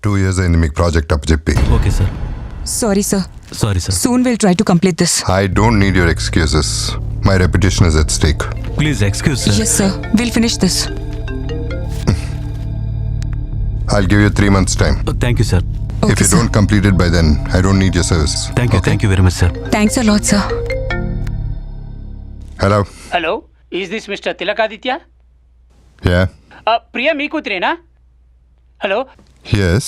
2 years అయింది మీకు project అప్పచెప్పి. Okay sir. Sorry, sir. Sorry sir. Soon we'll try to complete this. I don't need your excuses. My reputation is at stake. Please excuse sir. Yes, sir. We'll finish this. I'll give you 3 months time. Thank you sir. If Okay, you sir. don't complete it by then, I don't need your service. Thank you very much sir. Thanks a lot, sir. Hello? Hello, is this mister Tilakaditya? Yeah? Priya మీ కూతురేనా? Hello, Yes?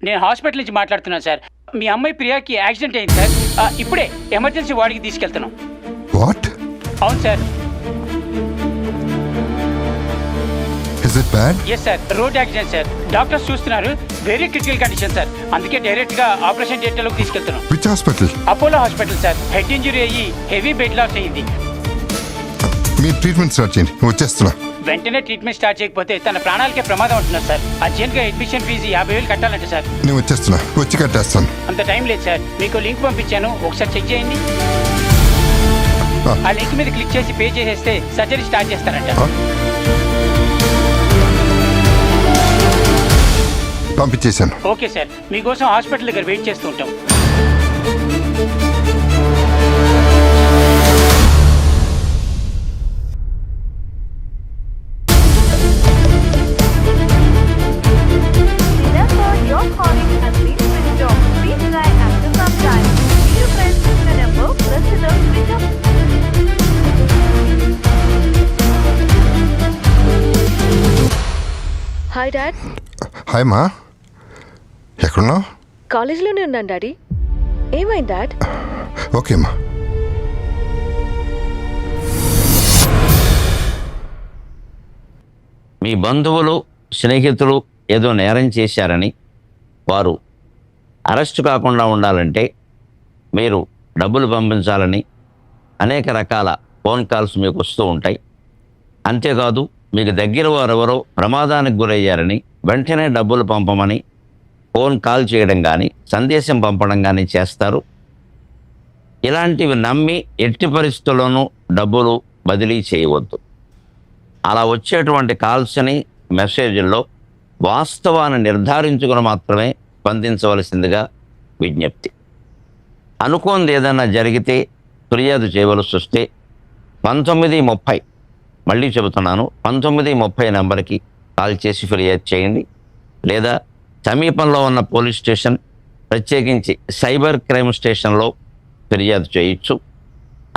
నేను hospital నుంచి మాట్లాడుతున్నాను sir. మీ అమ్మాయి ప్రియాకి accident అయింది sir. ఇప్పుడే ఎమర్జెన్సీ వార్డుకి తీసుకెళ్తున్నాం. What? అవును sir. Is it bad? Yes sir, road accident sir. Doctors చూస్తున్నారు, వెరీ క్రిటికల్ కండిషన్ సార్. అందుకే డైరెక్ట్గా ఆపరేషన్ థియేటర్లోకి తీసుకెళ్తున్నాం. Which hospital? Apollo hospital sir. Head injury అయ్యి హెవీ బెడ్ లాస్ అయ్యింది. మీ ట్రీట్మెంట్ స్టార్ట్ చేయండి, వచ్చేస్తున్నా. వెంటనే ట్రీట్మెంట్ స్టార్ట్ చేయకపోతే తన ప్రాణాలకే ప్రమాదం ఉంటున్నారు సార్. అర్జెంట్గా అడ్మిషన్ ఫీజు 50,000 కట్టాలంటే సార్. నేను వచ్చేస్తున్నా, వచ్చి కట్టేస్తాను. అంత టైం లేదు సార్. మీకు లింక్ పంపించాను, ఒకసారి చెక్ చేయండి. ఆ లింక్ మీద క్లిక్ చేసి పే చేసేస్తే సర్జరీ స్టార్ట్ చేస్తారంట. పంపించేశాను. ఓకే సార్, మీకోసం హాస్పిటల్ దగ్గర వెయిట్ చేస్తూ ఉంటాం. Hi dad. హాయ్ మా, ఎక్కడున్నావు? కాలేజీలోనే ఉన్నాను డాడీ. ఏమైంది డాడ్? ఓకే మా. మీ బంధువులు స్నేహితులు ఏదో నేరం చేశారని వారు అరెస్ట్ కాకుండా ఉండాలంటే మీరు డబ్బులు పంపించాలని అనేక రకాల ఫోన్ కాల్స్ మీకు వస్తూ ఉంటాయి. అంతేకాదు మీకు దగ్గర వారెవరో ప్రమాదానికి గురయ్యారని వెంటనే డబ్బులు పంపమని ఫోన్ కాల్ చేయడం కానీ సందేశం పంపడం కానీ చేస్తారు. ఇలాంటివి నమ్మి ఎట్టి పరిస్థితుల్లోనూ డబ్బులు బదిలీ చేయవద్దు. అలా వచ్చేటువంటి కాల్స్ని మెసేజ్ల్లో వాస్తవాన్ని నిర్ధారించుకుని మాత్రమే స్పందించవలసిందిగా విజ్ఞప్తి. అనుకోనిది ఏదైనా జరిగితే ఫిర్యాదు చేయవలసి వస్తే 1930, మళ్ళీ చెబుతున్నాను, 1930 నెంబర్కి కాల్ చేసి ఫిర్యాదు చేయండి. లేదా సమీపంలో ఉన్న పోలీస్ స్టేషన్, ప్రత్యేకించి సైబర్ క్రైమ్ స్టేషన్లో ఫిర్యాదు చేయొచ్చు.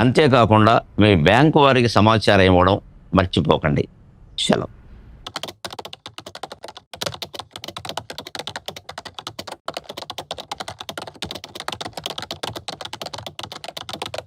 అంతేకాకుండా మీ బ్యాంకు వారికి సమాచారం ఇవ్వడం మర్చిపోకండి. సెలవు.